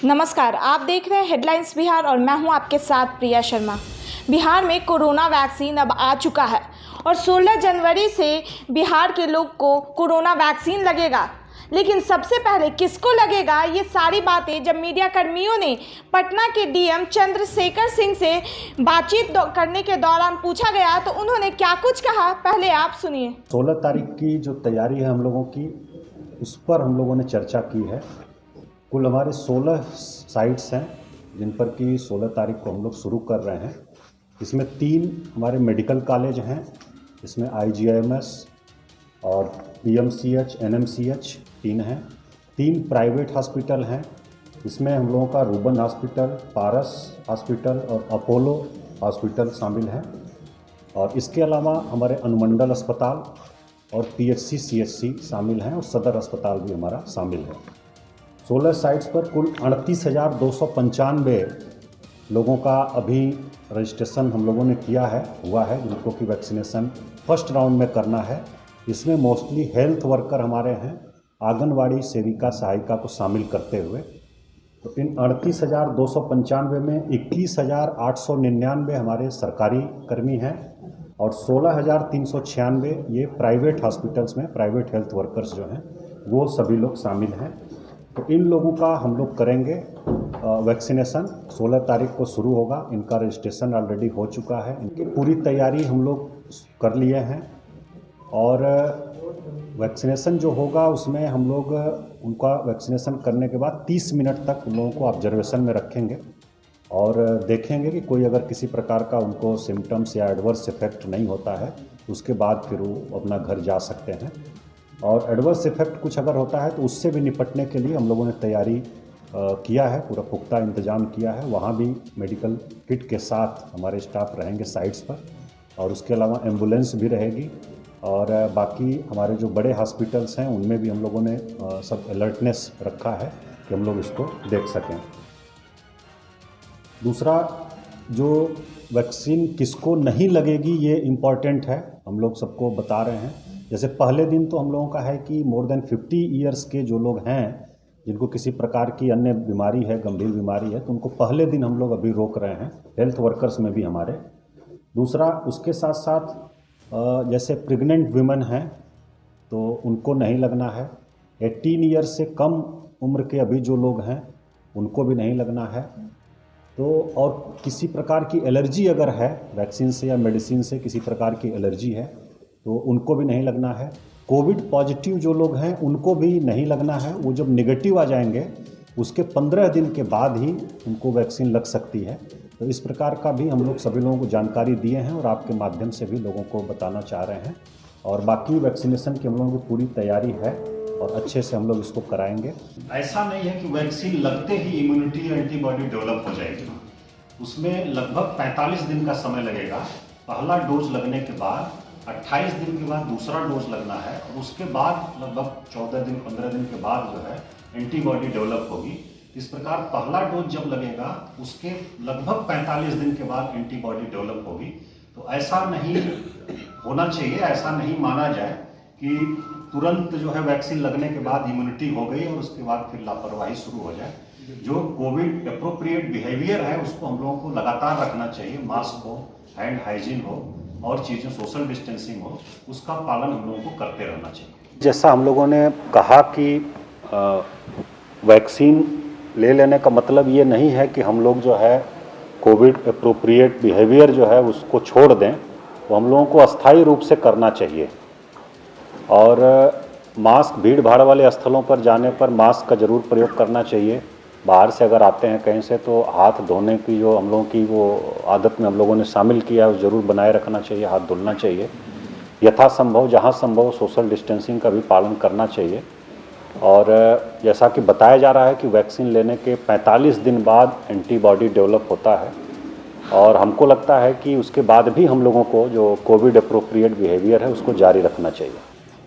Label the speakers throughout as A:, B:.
A: नमस्कार, आप देख रहे हैं हेडलाइंस बिहार और मैं हूं आपके साथ प्रिया शर्मा। बिहार में कोरोना वैक्सीन अब आ चुका है और 16 जनवरी से बिहार के लोग को कोरोना वैक्सीन लगेगा। लेकिन सबसे पहले किसको लगेगा, ये सारी बातें जब मीडिया कर्मियों ने पटना के डीएम चंद्रशेखर सिंह से बातचीत करने के दौरान पूछा गया तो उन्होंने क्या कुछ कहा, पहले आप सुनिए।
B: 16 तारीख की जो तैयारी है हम लोगों की, उस पर हम लोगों ने चर्चा की है। कुल हमारे 16 साइट्स हैं जिन पर कि 16 तारीख को हम लोग शुरू कर रहे हैं। इसमें 3 हमारे मेडिकल कॉलेज हैं, इसमें IGIMS और PMCH, NMCH 3 हैं। 3 प्राइवेट हॉस्पिटल हैं, इसमें हम लोगों का रूबन हॉस्पिटल, पारस हॉस्पिटल और अपोलो हॉस्पिटल शामिल हैं। और इसके अलावा हमारे अनुमंडल अस्पताल और PHC CHC शामिल हैं और सदर अस्पताल भी हमारा शामिल है। 16 साइट्स पर कुल 38,295 लोगों का अभी रजिस्ट्रेशन हम लोगों ने किया है, हुआ है, जिनको कि वैक्सीनेशन फर्स्ट राउंड में करना है। इसमें मोस्टली हेल्थ वर्कर हमारे हैं, आंगनवाड़ी सेविका सहायिका को शामिल करते हुए। तो इन 38,295 में 21,899 हमारे सरकारी कर्मी हैं और 16,396 ये प्राइवेट हॉस्पिटल्स में प्राइवेट हेल्थ वर्कर्स जो हैं वो सभी लोग शामिल हैं। तो इन लोगों का हम लोग करेंगे वैक्सीनेशन। 16 तारीख को शुरू होगा, इनका रजिस्ट्रेशन ऑलरेडी हो चुका है, इनकी पूरी तैयारी हम लोग कर लिए हैं। और वैक्सीनेशन जो होगा उसमें हम लोग उनका वैक्सीनेशन करने के बाद 30 मिनट तक उन लोगों को ऑब्जर्वेशन में रखेंगे और देखेंगे कि कोई अगर किसी प्रकार का उनको सिम्टम्स या एडवर्स इफेक्ट नहीं होता है, उसके बाद फिर वो अपना घर जा सकते हैं। और एडवर्स इफेक्ट कुछ अगर होता है तो उससे भी निपटने के लिए हम लोगों ने तैयारी किया है, पूरा पुख्ता इंतजाम किया है। वहाँ भी मेडिकल किट के साथ हमारे स्टाफ रहेंगे साइट्स पर और उसके अलावा एम्बुलेंस भी रहेगी। और बाकी हमारे जो बड़े हॉस्पिटल्स हैं उनमें भी हम लोगों ने सब अलर्टनेस रखा है कि हम लोग इसको देख सकें। दूसरा, जो वैक्सीन किसको नहीं लगेगी ये इम्पॉर्टेंट है, हम लोग सबको बता रहे हैं। जैसे पहले दिन तो हम लोगों का है कि मोर देन 50 ईयर्स के जो लोग हैं जिनको किसी प्रकार की अन्य बीमारी है, गंभीर बीमारी है, तो उनको पहले दिन हम लोग अभी रोक रहे हैं, हेल्थ वर्कर्स में भी हमारे। दूसरा, उसके साथ साथ जैसे प्रेग्नेंट वीमेन हैं तो उनको नहीं लगना है। 18 ईयर्स से कम उम्र के अभी जो लोग हैं उनको भी नहीं लगना है। तो और किसी प्रकार की एलर्जी अगर है वैक्सीन से या मेडिसिन से, किसी प्रकार की एलर्जी है तो उनको भी नहीं लगना है। कोविड पॉजिटिव जो लोग हैं उनको भी नहीं लगना है। वो जब नेगेटिव आ जाएंगे उसके 15 दिन के बाद ही उनको वैक्सीन लग सकती है। तो इस प्रकार का भी हम लोग सभी लोगों को जानकारी दिए हैं और आपके माध्यम से भी लोगों को बताना चाह रहे हैं। और बाकी वैक्सीनेशन की हम लोगों की पूरी तैयारी है और अच्छे से हम लोग इसको कराएंगे।
C: ऐसा नहीं है कि वैक्सीन लगते ही इम्यूनिटी एंटीबॉडी डेवलप हो जाएगी। उसमें लगभग 45 दिन का समय लगेगा। पहला डोज लगने के बाद 28 दिन के बाद दूसरा डोज लगना है और उसके बाद लगभग 14 दिन 15 दिन के बाद जो है एंटीबॉडी डेवलप होगी। इस प्रकार पहला डोज जब लगेगा उसके लगभग 45 दिन के बाद एंटीबॉडी डेवलप होगी। तो ऐसा नहीं होना चाहिए, ऐसा नहीं माना जाए कि तुरंत जो है वैक्सीन लगने के बाद इम्यूनिटी हो गई और उसके बाद फिर लापरवाही शुरू हो जाए। जो कोविड एप्रोप्रिएट बिहेवियर है उसको हम लोगों को लगातार रखना चाहिए। मास्क हो, हैंड हाइजीन हो और चीज़ें सोशल डिस्टेंसिंग हो, उसका पालन हम लोगों को करते रहना चाहिए।
B: जैसा हम लोगों ने कहा कि वैक्सीन ले लेने का मतलब ये नहीं है कि हम लोग जो है कोविड एप्रोप्रिएट बिहेवियर जो है उसको छोड़ दें। वो हम लोगों को अस्थायी रूप से करना चाहिए। और मास्क, भीड़ भाड़ वाले स्थलों पर जाने पर मास्क का ज़रूर प्रयोग करना चाहिए। बाहर से अगर आते हैं कहीं से तो हाथ धोने की जो हम लोगों की वो आदत में हम लोगों ने शामिल किया है वो ज़रूर बनाए रखना चाहिए, हाथ धुलना चाहिए। यथासंभव जहाँ संभव सोशल डिस्टेंसिंग का भी पालन करना चाहिए। और जैसा कि बताया जा रहा है कि वैक्सीन लेने के 45 दिन बाद एंटीबॉडी डेवलप होता है और हमको लगता है कि उसके बाद भी हम लोगों को जो कोविड एप्रोप्रिएट बिहेवियर है उसको जारी रखना चाहिए।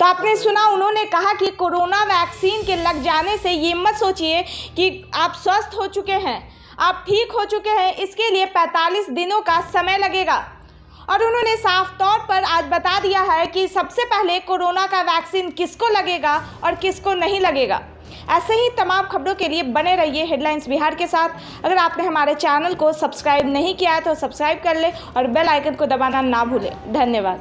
A: तो आपने सुना, उन्होंने कहा कि कोरोना वैक्सीन के लग जाने से ये मत सोचिए कि आप स्वस्थ हो चुके हैं, आप ठीक हो चुके हैं। इसके लिए 45 दिनों का समय लगेगा। और उन्होंने साफ तौर पर आज बता दिया है कि सबसे पहले कोरोना का वैक्सीन किसको लगेगा और किसको नहीं लगेगा। ऐसे ही तमाम खबरों के लिए बने रहिए हेडलाइंस बिहार के साथ। अगर आपने हमारे चैनल को सब्सक्राइब नहीं किया है तो सब्सक्राइब कर ले और बेल आइकन को दबाना ना भूलें। धन्यवाद।